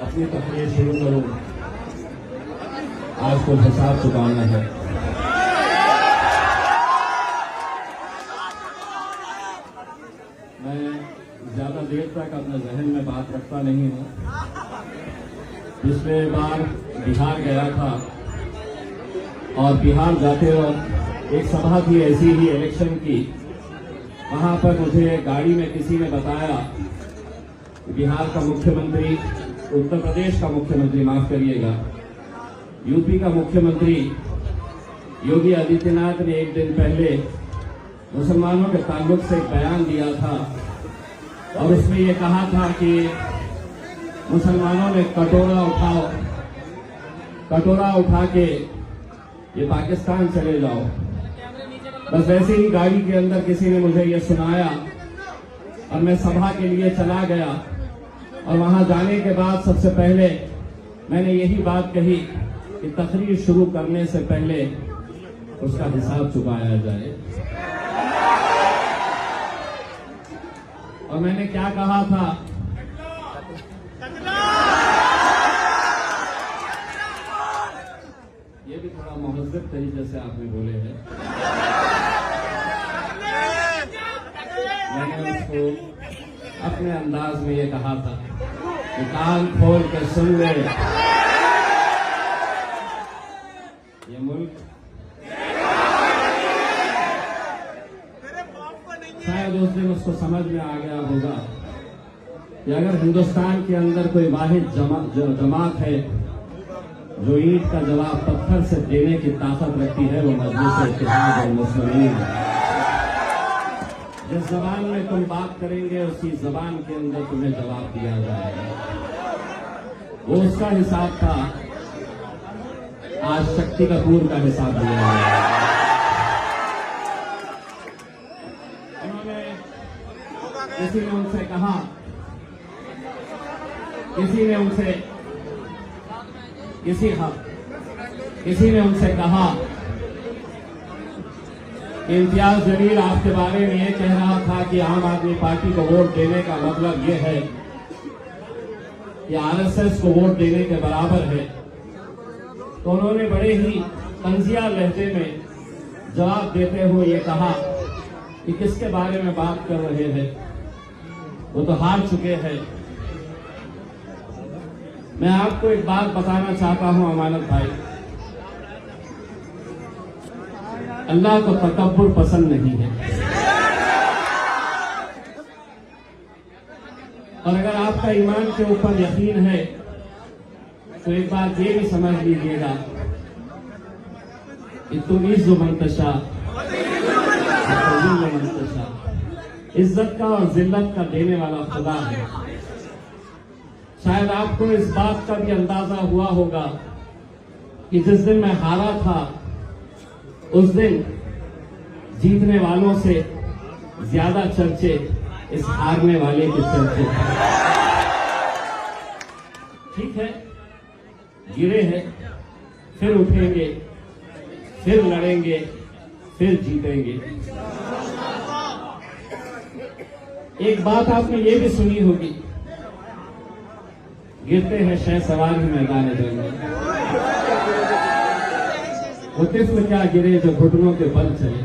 अपनी तकरीर शुरू करूं। आज को हिसाब चुकाना है। मैं ज्यादा देर तक अपने जहन में बात रखता नहीं हूं। पिछले बार बिहार गया था और बिहार जाते वक्त एक सभा थी ऐसी ही इलेक्शन की। वहां पर मुझे गाड़ी में किसी ने बताया कि बिहार का मुख्यमंत्री, उत्तर प्रदेश का मुख्यमंत्री, माफ करिएगा, यूपी का मुख्यमंत्री योगी आदित्यनाथ ने एक दिन पहले मुसलमानों के ताल्लुक से एक बयान दिया था और उसमें ये कहा था कि मुसलमानों ने कटोरा उठा के ये पाकिस्तान चले जाओ। बस वैसे ही गाड़ी के अंदर किसी ने मुझे ये सुनाया और मैं सभा के लिए चला गया और वहां जाने के बाद सबसे पहले मैंने यही बात कही कि तकरीर शुरू करने से पहले उसका हिसाब चुकाया जाए। और मैंने क्या कहा था, ये भी थोड़ा महज़्ज़ब तरीके से आपने बोले हैं। मैंने उसको अपने अंदाज में ये कहा था कि कान खोल के सुन ले, ये मुल्क शायद उस दिन उसको समझ में आ गया होगा कि अगर हिंदुस्तान के अंदर कोई वाहिद जमात है जो ईंट का जवाब पत्थर से देने की ताकत रखती है, वो मजलिस इत्तेहाद और मुस्लिमीन है। जिस जबान में तुम बात करेंगे उसी जबान के अंदर तुम्हें जवाब दिया जाएगा। वो उसका हिसाब था, आज शक्ति कपूर का हिसाब दिया जाएगा। उन्होंने किसी ने उनसे कहा, किसी ने उनसे कहा इम्तियाज जलील आपके बारे में ये कह रहा था कि आम आदमी पार्टी को वोट देने का मतलब ये है कि आरएसएस को वोट देने के बराबर है। तो उन्होंने बड़े ही तंजिया लहजे में जवाब देते हुए ये कहा कि किसके बारे में बात कर रहे हैं, वो तो हार चुके हैं। मैं आपको एक बात बताना चाहता हूं अमानत भाई, अल्लाह को तकब्बुर पसंद नहीं है। और अगर आपका ईमान के ऊपर यकीन है तो एक बात ये भी समझ लीजिएगा कि तुम इज्जत इज्जत का और जिल्लत का देने वाला खुदा है। शायद आपको इस बात का भी अंदाजा हुआ होगा कि जिस दिन मैं हारा था उस दिन जीतने वालों से ज्यादा चर्चे इस हारने वाले के चर्चे। ठीक है, गिरे हैं, फिर उठेंगे, फिर लड़ेंगे, फिर जीतेंगे। एक बात आपने ये भी सुनी होगी, गिरते हैं शह सवार ही मैदान जंग में, वो तिफ्ल क्या गिरे जो घुटनों के बल चले।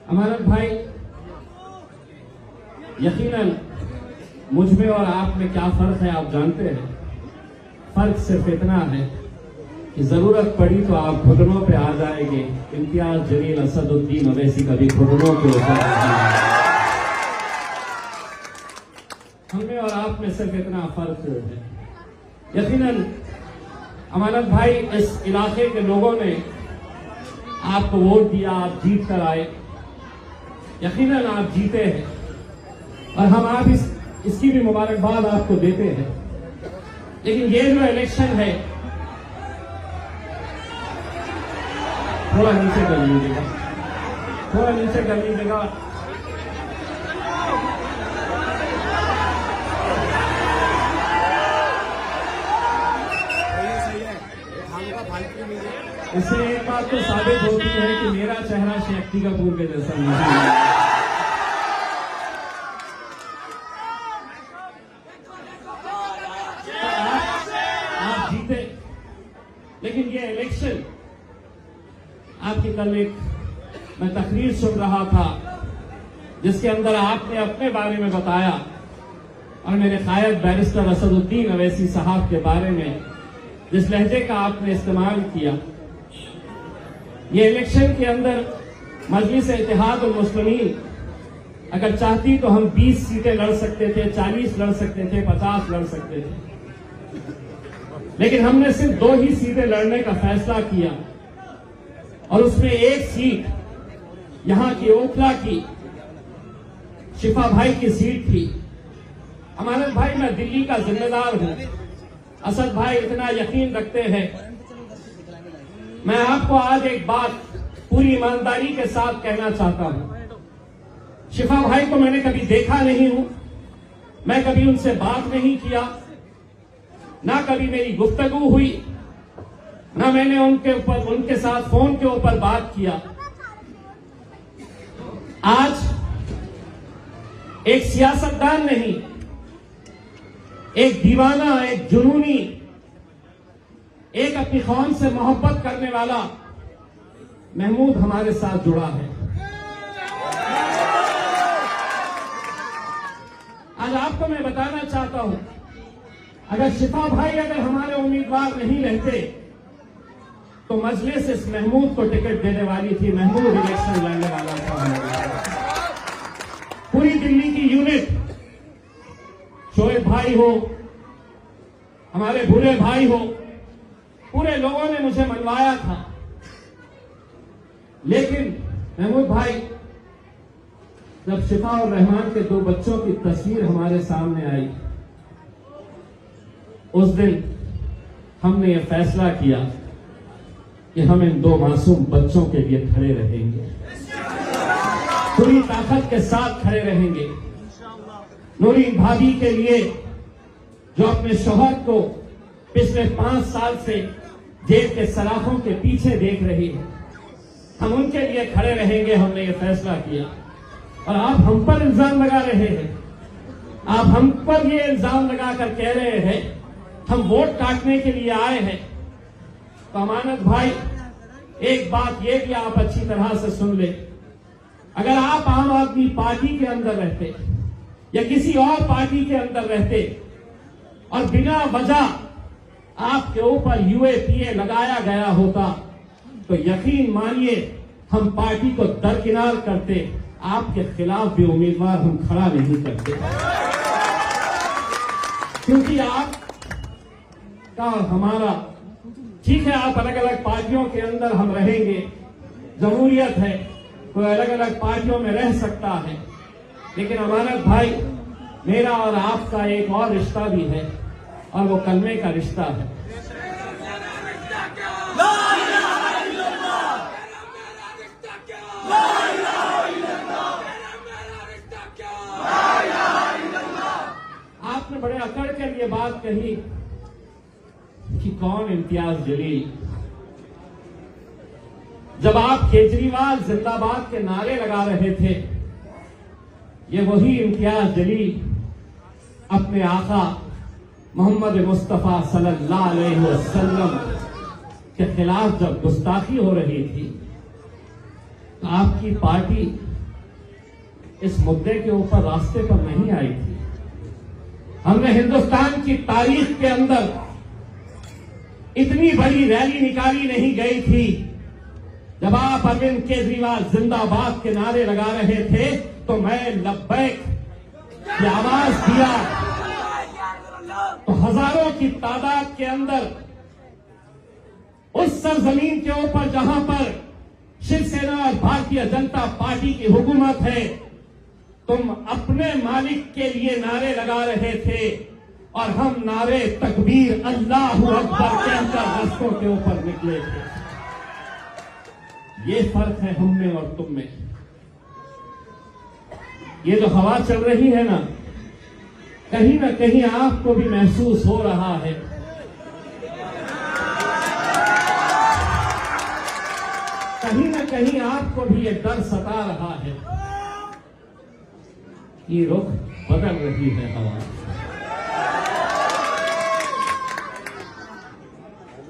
अमानत भाई, यकीनन मुझ में और आप में क्या फर्क है आप जानते हैं। फर्क सिर्फ इतना है कि जरूरत पड़ी तो आप घुटनों पे आ जाएंगे। इम्तियाज जलील असदुद्दीन अवैसी कभी घुटनों के ऊपर हमें और आप में सिर्फ इतना फर्क है। यकीनन अमानत भाई, इस इलाके के लोगों ने आपको वोट दिया, आप जीत कर आए, यकीनन आप जीते हैं और हम आप इसकी भी मुबारकबाद आपको देते हैं। लेकिन ये जो इलेक्शन है, थोड़ा नीचे कर लीजिएगा, थोड़ा नीचे कर लीजिएगा। इससे एक बात तो साबित होती है कि मेरा चेहरा शक्ति कपूर के जैसा नहीं है। लेकिन ये इलेक्शन, आपकी कल एक मैं तकरीर सुन रहा था जिसके अंदर आपने अपने बारे में बताया और मेरे कायद बैरिस्टर असदुद्दीन अवैसी साहब के बारे में जिस लहजे का आपने इस्तेमाल किया। ये इलेक्शन के अंदर मजलिस इत्तेहाद उल मुस्लिमीन अगर चाहती तो हम 20 सीटें लड़ सकते थे, 40 लड़ सकते थे, 50 लड़ सकते थे, लेकिन हमने सिर्फ 2 ही सीटें लड़ने का फैसला किया और उसमें एक सीट यहां की ओखला की शिफा भाई की सीट थी। अमानत भाई, मैं दिल्ली का जिम्मेदार हूं, असद भाई इतना यकीन रखते हैं। मैं आपको आज एक बात पूरी ईमानदारी के साथ कहना चाहता हूं। शिफा भाई को मैंने कभी देखा नहीं हूं, मैं कभी उनसे बात नहीं किया, ना कभी मेरी गुफ्तगू हुई, ना मैंने उनके साथ फोन के ऊपर बात किया। आज एक सियासतदान नहीं, एक दीवाना, एक जुनूनी, एक अपनी कौम से मोहब्बत करने वाला महमूद हमारे साथ जुड़ा है। आज आपको मैं बताना चाहता हूं, अगर शिफा भाई अगर हमारे उम्मीदवार नहीं रहते तो मजलिस इस महमूद को टिकट देने वाली थी। महमूद इलेक्शन लड़ने वाला था। पूरी दिल्ली की यूनिट, शोएब भाई हो, हमारे भूरे भाई हो, पूरे लोगों ने मुझे मनवाया था, लेकिन महमूद भाई, जब शिफा और रहमान के 2 बच्चों की तस्वीर हमारे सामने आई, उस दिन हमने ये फैसला किया कि हम इन 2 मासूम बच्चों के लिए खड़े रहेंगे, पूरी ताकत के साथ खड़े रहेंगे। नूरीन भाभी के लिए जो अपने शौहर को पिछले 5 साल से जेल के सलाखों के पीछे देख रही है, हम उनके लिए खड़े रहेंगे। हमने ये फैसला किया और आप हम पर इल्जाम लगा रहे हैं, आप हम पर ये इल्जाम लगाकर कह रहे हैं हम वोट काटने के लिए आए हैं। तो अमानत भाई, एक बात ये भी आप अच्छी तरह से सुन ले, अगर आप आम आदमी पार्टी के अंदर रहते या किसी और पार्टी के अंदर रहते और बिना वजह आपके ऊपर यूएपीए लगाया गया होता तो यकीन मानिए हम पार्टी को दरकिनार करते, आपके खिलाफ भी उम्मीदवार हम खड़ा नहीं करते, क्योंकि आप का हमारा ठीक है, आप अलग अलग पार्टियों के अंदर हम रहेंगे, जमहूरियत है, कोई अलग अलग पार्टियों में रह सकता है, लेकिन अमानत भाई, मेरा और आपका एक और रिश्ता भी है और वो कलमे का रिश्ता है। आपने बड़े अकड़ के लिए बात कही कि कौन इम्तियाज जलील। जब आप केजरीवाल जिंदाबाद के नारे लगा रहे थे, ये वही इम्तियाज जलील अपने आका मोहम्मद मुस्तफा सल्लल्लाहु अलैहि वसल्लम के खिलाफ जब गुस्ताखी हो रही थी तो आपकी पार्टी इस मुद्दे के ऊपर रास्ते पर नहीं आई थी। हमने हिंदुस्तान की तारीख के अंदर इतनी बड़ी रैली निकाली नहीं गई थी। जब आप अरविंद केजरीवाल जिंदाबाद के नारे लगा रहे थे तो मैं लब्बैक की आवाज दिया तो हजारों की तादाद के अंदर उस सरजमीन के ऊपर जहां पर शिवसेना और भारतीय जनता पार्टी की हुकूमत है, तुम अपने मालिक के लिए नारे लगा रहे थे और हम नारे तकबीर अल्लाहू अकबर कहकर रास्तों के ऊपर निकले थे। ये फर्क है हम में और तुम में। ये जो हवा चल रही है ना कहीं आपको भी महसूस हो रहा है। कहीं ना कहीं आपको भी ये डर सता रहा है कि रुख बदल रही है हवा।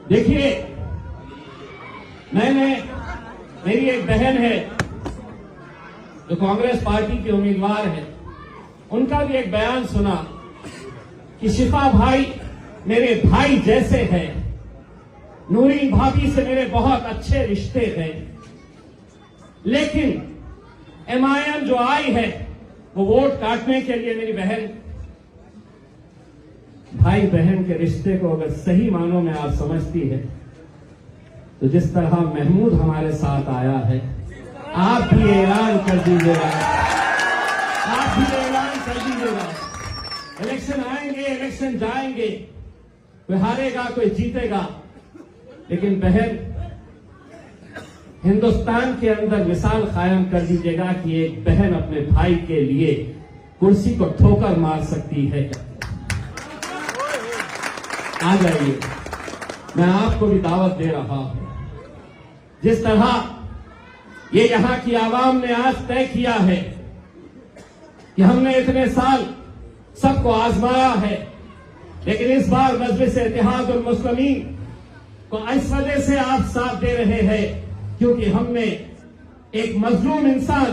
देखिए, बहन है जो कांग्रेस पार्टी के उम्मीदवार है, उनका भी एक बयान सुना कि शिफा भाई मेरे भाई जैसे हैं, नूरीन भाभी से मेरे बहुत अच्छे रिश्ते हैं, लेकिन MIM जो आई है वो वोट काटने के लिए मेरी बहन, भाई बहन के रिश्ते को अगर सही मानों में आप समझती है तो जिस तरह महमूद हमारे साथ आया है, आप भी ऐलान कर दीजिएगा, आप भी ऐलान कर दीजिएगा। इलेक्शन आएंगे, इलेक्शन जाएंगे, कोई हारेगा कोई जीतेगा, लेकिन बहन हिंदुस्तान के अंदर मिसाल कायम कर दीजिएगा कि एक बहन अपने भाई के लिए कुर्सी को ठोकर मार सकती है। आ जाइए, मैं आपको भी दावत दे रहा हूं। जिस तरह ये यहां की आवाम ने आज तय किया है कि हमने इतने साल सबको आजमाया है, लेकिन इस बार मजलिस इत्तेहादुल मुस्लिमीन को इस वजह से आप साथ दे रहे हैं क्योंकि हमने एक मजलूम इंसान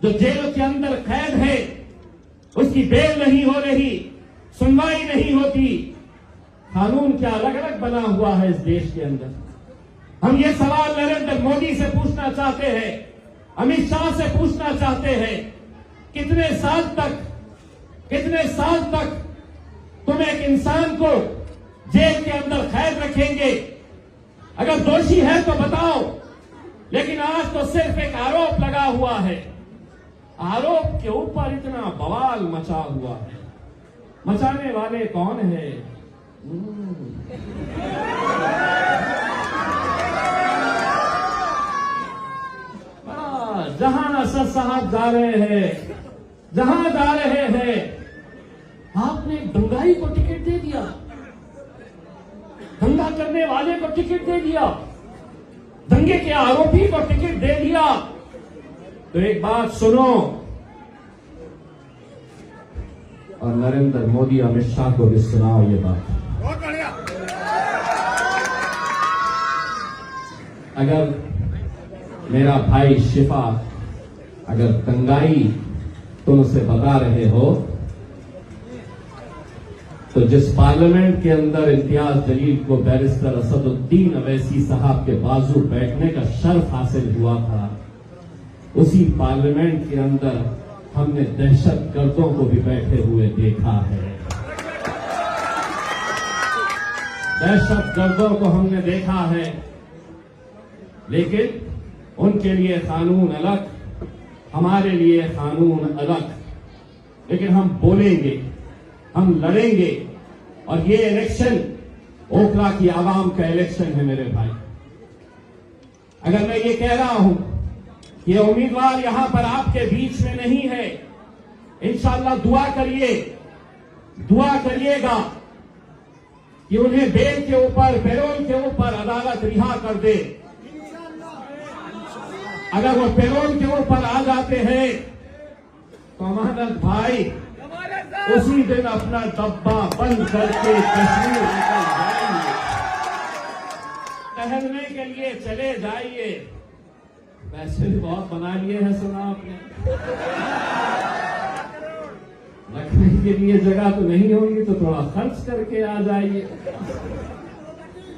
जो जेल के अंदर कैद है, उसकी बेल नहीं हो रही, सुनवाई नहीं होती, कानून क्या अलग अलग बना हुआ है इस देश के अंदर। हम ये सवाल नरेंद्र मोदी से पूछना चाहते हैं, अमित शाह से पूछना चाहते हैं, कितने साल तक तुम एक इंसान को जेल के अंदर कैद रखेंगे? अगर दोषी है तो बताओ, लेकिन आज तो सिर्फ एक आरोप लगा हुआ है, आरोप के ऊपर इतना बवाल मचा हुआ है। मचाने वाले कौन है? जहां असद साहब जा रहे हैं, जहां जा रहे हैं, आपने दंगाई को टिकट दे दिया, दंगा करने वाले को टिकट दे दिया, दंगे के आरोपी को टिकट दे दिया। तो एक बात सुनो, और नरेंद्र मोदी अमित शाह को भी सुनाओ ये बात। बहुत बढ़िया। अगर मेरा भाई शिफा अगर दंगाई तुम उसे बता रहे हो, तो जिस पार्लियामेंट के अंदर इम्तियाज जलील को बैरिस्टर असदुद्दीन अवैसी साहब के बाजू बैठने का शर्फ हासिल हुआ था, उसी पार्लियामेंट के अंदर हमने दहशतगर्दों को भी बैठे हुए देखा है। दहशतगर्दों को हमने देखा है, लेकिन उनके लिए कानून अलग, हमारे लिए कानून अलग। लेकिन हम बोलेंगे, हम लड़ेंगे, और ये इलेक्शन ओखला की आवाम का इलेक्शन है मेरे भाई। अगर मैं ये कह रहा हूं कि ये उम्मीदवार यहां पर आपके बीच में नहीं है, इंशाअल्लाह दुआ करिएगा कि उन्हें बेल के ऊपर, पैरोल के ऊपर अदालत रिहा कर दे। अगर वो पैरोल के ऊपर आ जाते हैं तो अमानत भाई उसी दिन अपना डब्बा बंद करके कश्मीर निकल जाएंगे, टहलने के लिए चले जाइए। पैसे भी बहुत बना लिए हैं, सुना आपने। रखने के लिए जगह तो नहीं होगी तो थोड़ा खर्च करके आ जाइए।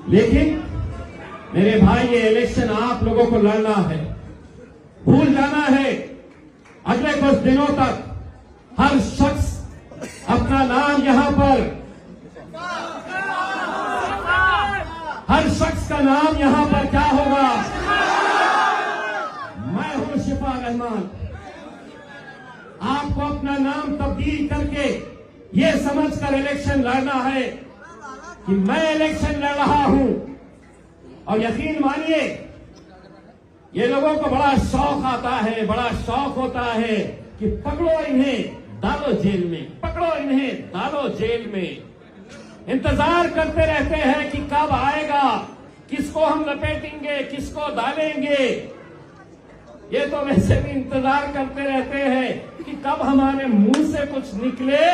लेकिन मेरे भाई, ये इलेक्शन आप लोगों को लड़ना है, भूल जाना है। अगले कुछ दिनों तक हर शख्स अपना नाम यहां पर, हर शख्स का नाम यहां पर क्या होगा? मैं हूं शिफा रहमान। आपको अपना नाम तब्दील करके ये समझकर इलेक्शन लड़ना है कि मैं इलेक्शन लड़ रहा हूं। और यकीन मानिए, ये लोगों को बड़ा शौक आता है, बड़ा शौक होता है कि पकड़ो इन्हें, डालो जेल में, पकड़ो इन्हें, डालो जेल में। इंतजार करते रहते हैं कि कब आएगा, किसको हम लपेटेंगे, किसको डालेंगे। ये तो वैसे भी इंतजार करते रहते हैं कि कब हमारे मुंह से कुछ निकले।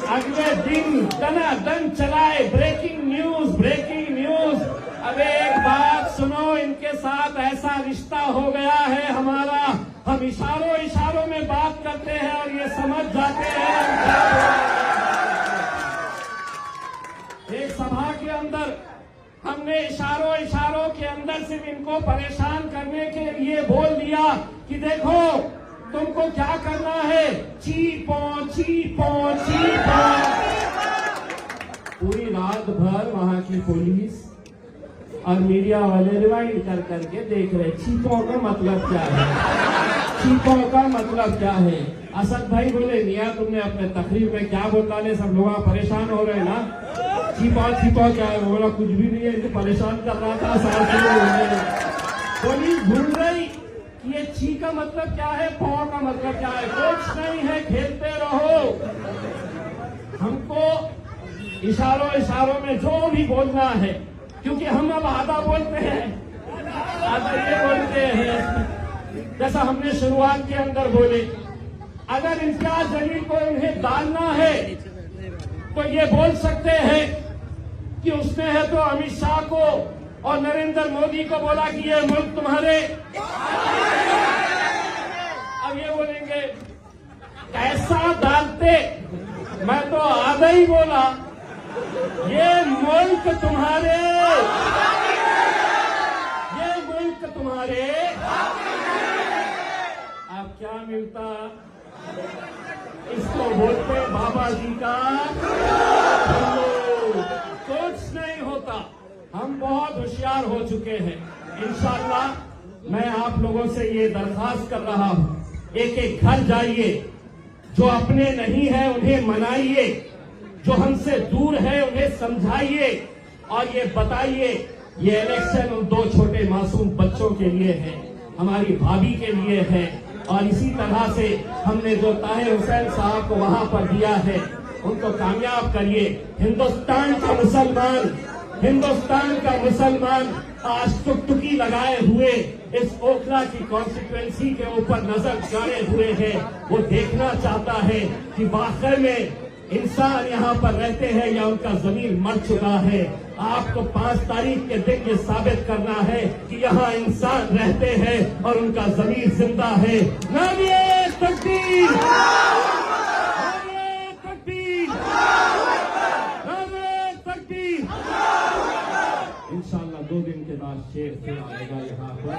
अगले दिन दनादन चलाए, ब्रेकिंग न्यूज, ब्रेकिंग न्यूज। अब एक बात सुनो, इनके के साथ ऐसा रिश्ता हो गया है हमारा, हम इशारों में बात करते हैं और ये समझ जाते हैं। एक सभा के अंदर हमने इशारों के अंदर सिर्फ इनको परेशान करने के लिए बोल दिया कि देखो तुमको क्या करना है, चीपो चीपो चीपो। पूरी रात भर वहां की पुलिस और मीडिया वाले रिवाइंड कर करके देख रहे चीपों का मतलब क्या है, चीपों का मतलब क्या है। असद भाई बोले मियां तुमने अपने तकरीर में क्या बोला ने, सब लोग परेशान हो रहे ना, चीपा क्या है। बोला कुछ भी नहीं है, इसे परेशान कर रहा था पुलिस भूल गई कि ये ची का मतलब क्या है, पौ का मतलब क्या है। कुछ नहीं है, खेलते रहो। हमको इशारों में जो भी बोलना है, क्योंकि हम अब आधा बोलते हैं, आधा ये बोलते हैं। जैसा हमने शुरुआत के अंदर बोले, अगर इम्तियाज जलील को इन्हें डालना है तो ये बोल सकते हैं कि उसने है तो अमित शाह को और नरेंद्र मोदी को बोला कि ये मुल्क तुम्हारे। अब ये बोलेंगे कैसा डालते, मैं तो आधा ही बोला, ये मुल्क तुम्हारे, ये मुल्क तुम्हारे। अब क्या मिलता, इसको बोलते बाबा जी का कुछ नहीं होता। हम बहुत होशियार हो चुके हैं। इंशाअल्लाह मैं आप लोगों से ये दरखास्त कर रहा हूं, एक एक घर जाइए, जो अपने नहीं है उन्हें मनाइए, जो हमसे दूर है उन्हें समझाइए और ये बताइए ये इलेक्शन उन दो छोटे मासूम बच्चों के लिए है, हमारी भाभी के लिए है। और इसी तरह से हमने जो ताहिर हुसैन साहब को वहां पर दिया है, उनको कामयाब करिए। हिंदुस्तान का मुसलमान आज टुकटुकी लगाए हुए इस ओखला की कॉन्स्टिट्यूएंसी के ऊपर नजर गाड़े हुए है। वो देखना चाहता है कि वाकई में इंसान यहाँ पर रहते हैं या उनका जमीन मर चुका है। आपको 5 तारीख के दिन ये साबित करना है कि यहाँ इंसान रहते हैं और उनका जमीन जिंदा है। नारे तकबीर, नारे तकबीर, नारे तकबीर। इंशाअल्लाह 2 दिन के बाद शेर फिर आएगा यहाँ पर।